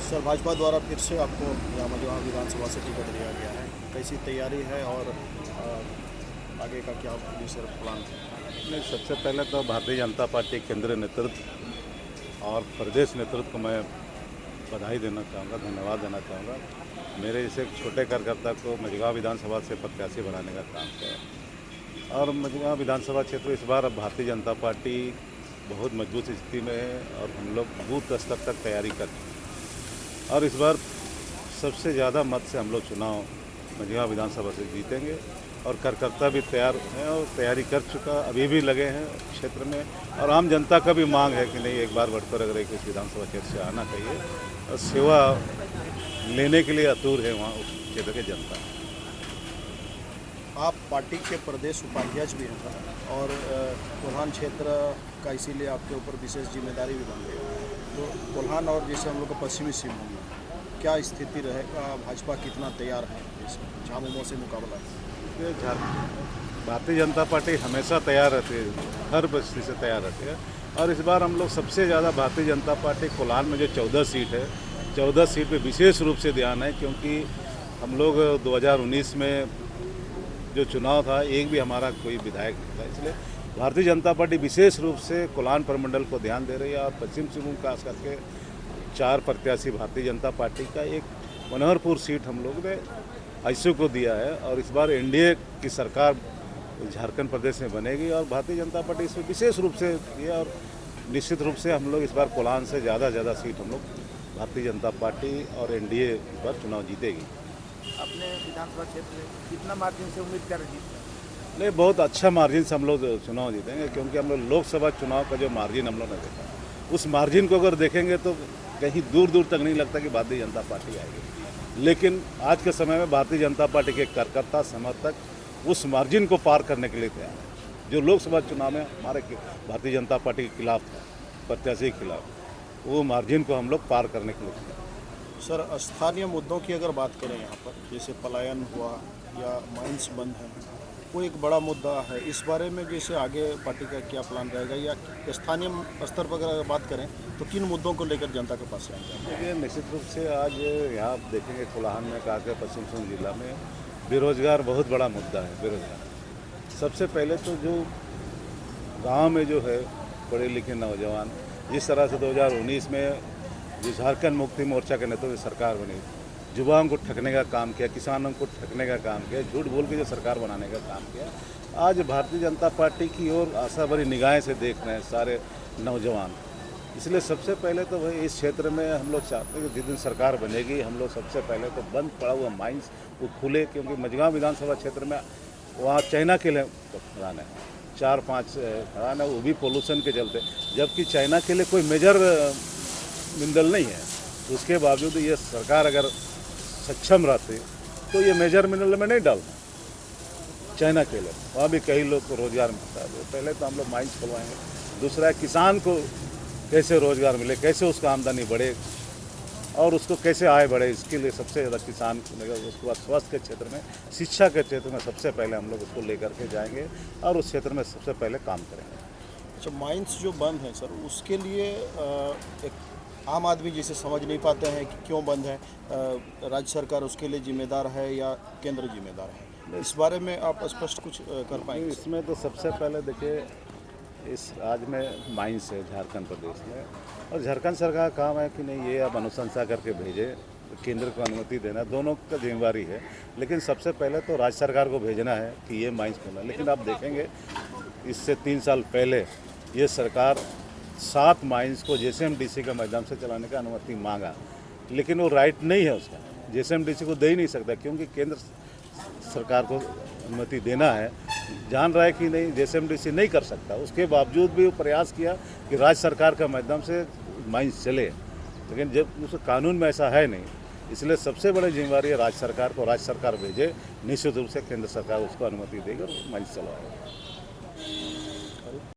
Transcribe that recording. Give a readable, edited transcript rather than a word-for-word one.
Sir, Bhajpa द्वारा फिर से आपको यहाँ मझगांव विधानसभा से टिकट दिया गया है। कैसी तैयारी है और आगे का क्या सर प्लान है? नहीं, सबसे पहले तो भारतीय जनता पार्टी केंद्रीय नेतृत्व और प्रदेश नेतृत्व को मैं बधाई देना चाहूँगा, धन्यवाद देना चाहूँगा। मेरे जैसे एक छोटे कार्यकर्ता को मझगांव विधानसभा से प्रत्याशी बनाने का काम किया और मझगांव विधानसभा क्षेत्र इस बार अब भारतीय जनता पार्टी बहुत मजबूत स्थिति में है और हम लोग बूथ स्तर तक तैयारी कर चुके हैं और इस बार सबसे ज़्यादा मत से हम लोग चुनाव मझगांव विधानसभा से जीतेंगे और कार्यकर्ता भी तैयार हैं और तैयारी कर चुका अभी भी लगे हैं क्षेत्र में। और आम जनता का भी मांग है कि नहीं, एक बार बढ़कर अगर एक इस विधानसभा क्षेत्र से आना चाहिए और सेवा लेने के लिए आतुर है वहाँ उस क्षेत्र की जनता। आप पार्टी के प्रदेश उपाध्यक्ष भी हैं सर, और कोल्हान क्षेत्र का इसीलिए आपके ऊपर विशेष जिम्मेदारी भी बन गई है। तो कोल्हान और जैसे हम लोग का पश्चिमी सिंहभूम में क्या स्थिति रहेगा? भाजपा कितना तैयार है जैसे झामुमो से मुकाबला है? भारतीय जनता पार्टी हमेशा तैयार रहती है, हर परिस्थिति से तैयार रहती है और इस बार हम लोग सबसे ज़्यादा भारतीय जनता पार्टी कोल्हान में जो 14 सीट है, 14 सीट पे विशेष रूप से ध्यान है क्योंकि हम लोग 2019 में जो चुनाव था एक भी हमारा कोई विधायक नहीं था, इसलिए भारतीय जनता पार्टी विशेष रूप से कोल्हान प्रमंडल को ध्यान दे रही है और पश्चिम सिंहभूम खास करके 4 प्रत्याशी भारतीय जनता पार्टी का एक मनोहरपुर सीट हम लोग ने आईसू को दिया है और इस बार एनडीए की सरकार झारखंड प्रदेश में बनेगी और भारतीय जनता पार्टी इसमें विशेष रूप से ये और निश्चित रूप से हम लोग इस बार कोल्हान से ज़्यादा सीट हम लोग भारतीय जनता पार्टी और एनडीए पर चुनाव जीतेगी। अपने विधानसभा क्षेत्र में कितना मार्जिन से उम्मीद कर रही है? नहीं, बहुत अच्छा मार्जिन से हम लोग चुनाव जीतेंगे क्योंकि हम लोग लोकसभा चुनाव का जो मार्जिन हम लोग ने देखा उस मार्जिन को अगर देखेंगे तो कहीं दूर तक नहीं लगता कि भारतीय जनता पार्टी आएगी, लेकिन आज के समय में भारतीय जनता पार्टी के कार्यकर्ता समर्थक उस मार्जिन को पार करने के लिए तैयार है। जो लोकसभा चुनाव में हमारे भारतीय जनता पार्टी के खिलाफ था, प्रत्याशी के खिलाफ, वो मार्जिन को हम लोग पार करने के लिए तैयार हैं। सर, स्थानीय मुद्दों की अगर बात करें यहाँ पर, जैसे पलायन हुआ या माइंस बंद है, वो एक बड़ा मुद्दा है। इस बारे में जैसे आगे पार्टी का क्या प्लान रहेगा या स्थानीय स्तर पर अगर बात करें तो किन मुद्दों को लेकर जनता के पास आएंगे? देखिए, निश्चित रूप से आज यहाँ आप देखेंगे कोल्हान में कहा कि पश्चिम सिंहभूम जिला में बेरोजगार बहुत बड़ा मुद्दा है। बेरोजगार सबसे पहले तो जो गांव में जो है पढ़े लिखे नौजवान, जिस तरह से 2019 में जो झारखंड मुक्ति मोर्चा के नेतृत्व में सरकार बनी, युवाओं को ठगने का काम किया, किसानों को ठगने का काम किया, झूठ बोल के जो सरकार बनाने का काम किया, आज भारतीय जनता पार्टी की ओर आशा भरी निगाहें से देख रहे हैं सारे नौजवान। इसलिए सबसे पहले तो भाई इस क्षेत्र में हम लोग चाहते हैं कि जिस दिन सरकार बनेगी हम लोग सबसे पहले तो बंद पड़ा हुआ माइंस वो खुले, क्योंकि मझगांव विधानसभा क्षेत्र में वहाँ चाइना के लिए खदान है, 4-5 खदान है, वो भी पोल्यूशन के चलते, जबकि चाइना के लिए कोई मेजर मिनरल नहीं है। उसके बावजूद ये सरकार अगर सक्षम रहती तो ये मेजर मिनरल में नहीं डालना चाइना के लिए, वहाँ भी कई लोग को रोजगार मिलता है। पहले तो हम लोग माइंस खुलवाएंगे, दूसरा है किसान को कैसे रोजगार मिले, कैसे उसका आमदनी बढ़े और उसको कैसे आय बढ़े, इसके लिए सबसे ज़्यादा किसान को लेकर, उसके बाद स्वास्थ्य के क्षेत्र में, शिक्षा के क्षेत्र में सबसे पहले हम लोग उसको लेकर के जाएंगे और उस क्षेत्र में सबसे पहले काम करेंगे। अच्छा, माइंस जो बंद है सर, उसके लिए एक आम आदमी जिसे समझ नहीं पाते हैं कि क्यों बंद है, राज्य सरकार उसके लिए जिम्मेदार है या केंद्र जिम्मेदार है, इस बारे में आप स्पष्ट कुछ कर पाएंगे? इसमें तो सबसे पहले देखिए, इस राज्य में माइंस है झारखंड प्रदेश में और झारखंड सरकार का काम है कि नहीं ये अब अनुशंसा करके भेजे, केंद्र को अनुमति देना, दोनों का जिम्मेदारी है। लेकिन सबसे पहले तो राज्य सरकार को भेजना है कि ये माइंस खोलना। लेकिन आप देखेंगे इससे 3 साल पहले ये सरकार 7 माइंस को जेएसएमडीसी के माध्यम से चलाने का अनुमति मांगा, लेकिन वो राइट नहीं है उसका, जेएसएमडीसी को दे ही नहीं सकता क्योंकि केंद्र सरकार को अनुमति देना है, जान रहा है कि नहीं जेएसएमडीसी नहीं कर सकता। उसके बावजूद भी वो प्रयास किया कि राज्य सरकार के माध्यम से माइंस चले, लेकिन जब उस कानून में ऐसा है नहीं, इसलिए सबसे बड़ी जिम्मेदारी है राज्य सरकार को, राज्य सरकार भेजे, निश्चित रूप से केंद्र सरकार उसको अनुमति देगी और माइंस चलवाएगा।